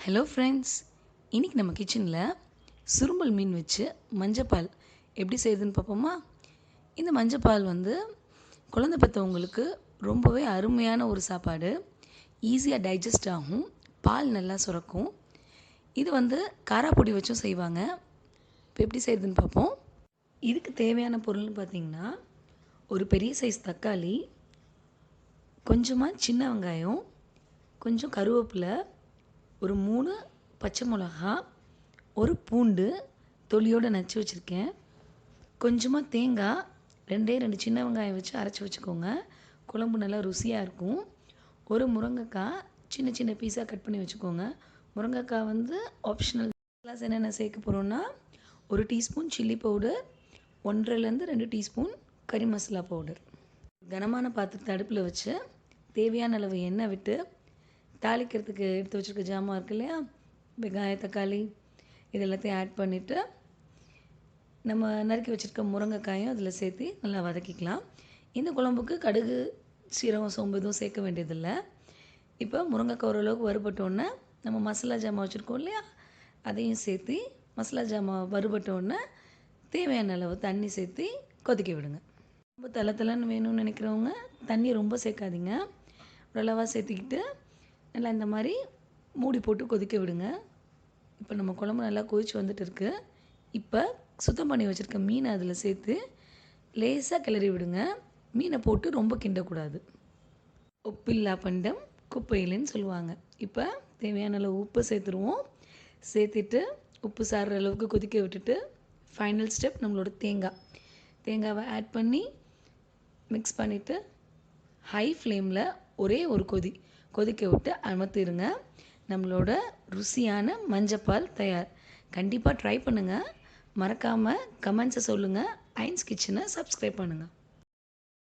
Hello friends, இன்றைக்கி நம்ம கிச்சனில் சுரும்பல் மீன் வச்சு மஞ்சப்பால் எப்படி செய்யுதுன்னு பார்ப்போமா? இந்த மஞ்சப்பால் குழந்தை பெற்றவங்களுக்கு ரொம்பவே அருமையான ஒரு சாப்பாடு. ஈஸியாக டைஜஸ்ட் ஆகும், பால் நல்லா சுரக்கும். இது காராப்பொடி வச்சும் செய்வாங்க. இப்போ எப்படி செய்யுதுன்னு பார்ப்போம். இதுக்கு தேவையான பொருள்னு பார்த்திங்கன்னா, ஒரு பெரிய சைஸ் தக்காளி, கொஞ்சமாக சின்ன வெங்காயம், கொஞ்சம் கருவேப்பிலை, ஒரு 3 பச்சை மிளகா, ஒரு பூண்டு தொலியோடு நச்சு வச்சுருக்கேன், கொஞ்சமாக தேங்காய், 2 சின்ன வெங்காயம் வச்சு அரைச்சி வச்சுக்கோங்க. குழம்பு நல்லா ருசியாக இருக்கும். ஒரு முருங்கைக்காய் சின்ன சின்ன பீஸாக கட் பண்ணி வச்சுக்கோங்க. முருங்கைக்காய் ஆப்ஷனல். ப்ளஸ் என்னென்ன சேர்க்க போகிறோன்னா, 1 டீஸ்பூன் சில்லி பவுடர், 1.5 2 டீஸ்பூன் கறி மசாலா பவுடர். கனமான பாத்திரத்தை அடுப்பில் வச்சு தேவையான அளவு எண்ணெய் விட்டு தாளிக்கிறதுக்கு எடுத்து வச்சுருக்க ஜாமான் இருக்கு இல்லையா, வெங்காயம் தக்காளி இது எல்லாத்தையும் ஆட் பண்ணிவிட்டு நம்ம நறுக்கி வச்சுருக்க முருங்கைக்காயும் அதில் சேர்த்து நல்லா வதக்கிக்கலாம். இந்த குழம்புக்கு கடுகு சீரகம் சோம்பு எதுவும் சேர்க்க வேண்டியதில்லை. இப்போ முருங்கைக்காய் ஓரளவுக்கு வறுபட்டோன்னே நம்ம மசாலா ஜாமான் வச்சுருக்கோம் இல்லையா, அதையும் சேர்த்து மசாலா ஜாமான் வறுபட்டோன்னே தேவையான அளவு தண்ணி சேர்த்து கொதிக்க விடுங்க. ரொம்ப தளன்னு வேணும்னு நினைக்கிறவங்க தண்ணி ரொம்ப சேர்க்காதீங்க. ஓரளவாக சேர்த்துக்கிட்டு நல்லா இந்த மாதிரி மூடி போட்டு கொதிக்க விடுங்க. இப்போ நம்ம குழம்பு நல்லா கொதிச்சு வந்துட்டு இருக்கு. இப்போ சுத்தம் பண்ணி வச்சுருக்க மீனை அதில் சேர்த்து லேசாக கிளறி விடுங்க. மீனை போட்டு ரொம்ப கிண்டக்கூடாது. உப்பில்லா பண்டம் குப்பையிலன்னு சொல்லுவாங்க. இப்போ தேவையான அளவு உப்பு சேர்த்துருவோம். சேர்த்துட்டு உப்பு சாறுற அளவுக்கு கொதிக்க விட்டுட்டு ஃபைனல் ஸ்டெப் நம்மளோட தேங்காவை ஆட் பண்ணி மிக்ஸ் பண்ணிவிட்டு ஹை ஃப்ளேமில் ஒரே ஒரு கொதிக்க விட்டு அமர்த்திடுங்க. நம்மளோட ருசியான மஞ்சப்பால் தயார். கண்டிப்பாக ட்ரை பண்ணுங்கள். மறக்காமல் கமெண்ட்ஸை சொல்லுங்கள். அயன்ஸ் கிச்சனை சப்ஸ்கிரைப் பண்ணுங்கள்.